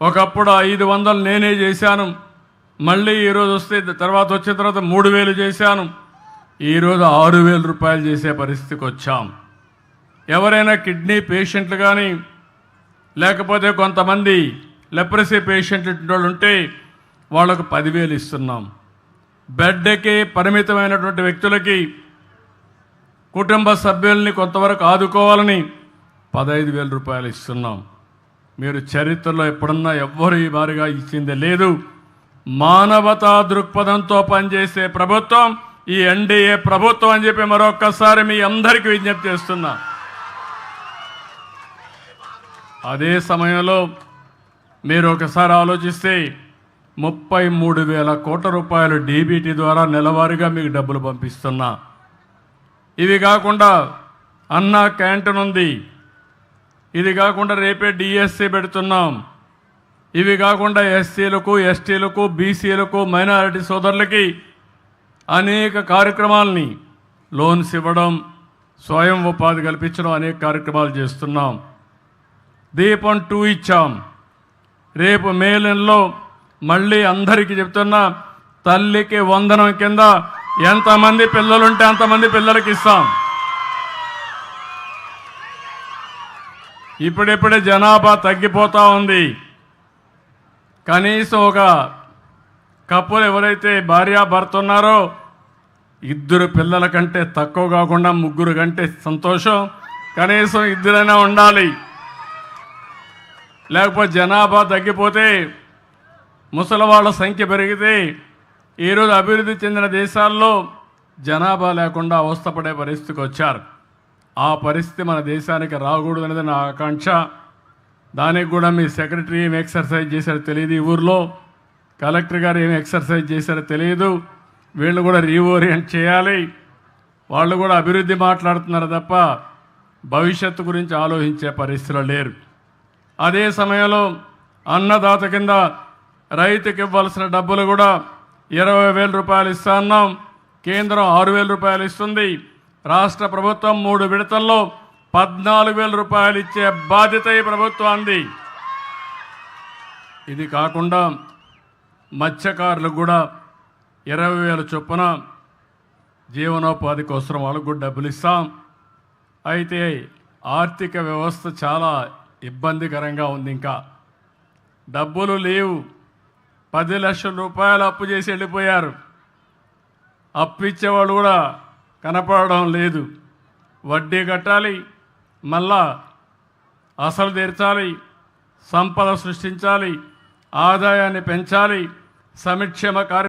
ఒకప్పుడు 500 నేనే చేశాను, మళ్ళీ ఈరోజు వస్తే తర్వాత వచ్చిన తర్వాత 3000 చేశాను, ఈరోజు 6000 రూపాయలు చేసే పరిస్థితికి వచ్చాం. ఎవరైనా కిడ్నీ పేషెంట్లు కానీ లేకపోతే కొంతమంది లెప్రసీ పేషెంట్లు ఉంటే వాళ్ళకు 10,000 ఇస్తున్నాం. బెడ్కి పరిమితమైనటువంటి వ్యక్తులకి కుటుంబ సభ్యుల్ని కొంతవరకు ఆదుకోవాలని 15,000 రూపాయలు ఇస్తున్నాం. మీరు చరిత్రలో ఎప్పుడన్నా ఎవ్వరు ఈ మారిగా ఇచ్చింది లేదు. మానవతా దృక్పథంతో పనిచేసే ప్రభుత్వం ఈ ఎన్డీఏ ప్రభుత్వం అని చెప్పి మరొక్కసారి మీ అందరికీ విజ్ఞప్తి చేస్తున్నా. అదే సమయంలో మీరు ఒకసారి ఆలోచిస్తే 33,000 కోట్ల రూపాయలు డీబీటీ ద్వారా నెలవారీగా మీకు డబ్బులు పంపిస్తున్నా. ఇవి కాకుండా అన్నా క్యాంటీన్ ఉంది, ఇది కాకుండా రేపే డిఎస్సి పెడుతున్నాం, ఇవి కాకుండా ఎస్సీలకు ఎస్టీలకు బీసీలకు మైనారిటీ సోదరులకి అనేక కార్యక్రమాలని లోన్స్ ఇవ్వడం, స్వయం ఉపాధి కల్పించడం అనేక కార్యక్రమాలు చేస్తున్నాం. దీపం 2 ఇచ్చాం. రేపు మే నెలలో మళ్ళీ అందరికీ చెప్తున్నా, తల్లికి వందనం కింద ఎంతమంది పిల్లలుంటే అంతమంది పిల్లలకి ఇస్తాం. ఇప్పుడిప్పుడే జనాభా తగ్గిపోతూ ఉంది. కనీసం ఒక కప్పులు ఎవరైతే భార్యాభర్త ఉన్నారో 2 పిల్లల కంటే తక్కువ కాకుండా 3 కంటే సంతోషం, కనీసం 2 ఉండాలి. లేకపోతే జనాభా తగ్గిపోతే ముసలివాళ్ళ సంఖ్య పెరిగితే ఈరోజు అభివృద్ధి చెందిన దేశాల్లో జనాభా లేకుండా అవస్థపడే పరిస్థితికి వచ్చారు. ఆ పరిస్థితి మన దేశానికి రాకూడదు అనేది నా ఆకాంక్ష. దానికి కూడా మీ సెక్రటరీ ఏం ఎక్సర్సైజ్ చేశారో తెలియదు, ఈ ఊర్లో కలెక్టర్ గారు ఏం ఎక్సర్సైజ్ చేశారో తెలియదు. వీళ్ళు కూడా రీఓరియంట్ చేయాలి. వాళ్ళు కూడా అభివృద్ధి మాట్లాడుతున్నారు తప్ప భవిష్యత్తు గురించి ఆలోచించే పరిస్థితిలో లేరు. అదే సమయంలో అన్నదాత కింద రైతుకి ఇవ్వాల్సిన డబ్బులు కూడా 20,000 రూపాయలు ఇస్తా ఉన్నాం. కేంద్రం 6,000 రూపాయలు ఇస్తుంది. రాష్ట్ర ప్రభుత్వం 3 విడతల్లో 14,000 రూపాయలు ఇచ్చే బాధ్యత ఈ ప్రభుత్వానికి. ఇది కాకుండా మత్స్యకారులకు కూడా 20,000 చొప్పున జీవనోపాధి కోసం వాళ్ళకు కూడా డబ్బులు ఇస్తాం. అయితే ఆర్థిక వ్యవస్థ చాలా ఇబ్బందికరంగా ఉంది. ఇంకా డబ్బులు లేవు. 10 లక్షల రూపాయలు అప్పు చేసి వెళ్ళిపోయారు. అప్పు ఇచ్చేవాళ్ళు కూడా కనపడడం లేదు. వడ్డీ కట్టాలి, మళ్ళా అసలు తీర్చాలి, సంపద సృష్టించాలి, ఆదాయాన్ని పెంచాలి, సంక్షేమ కార్యక్రమాలు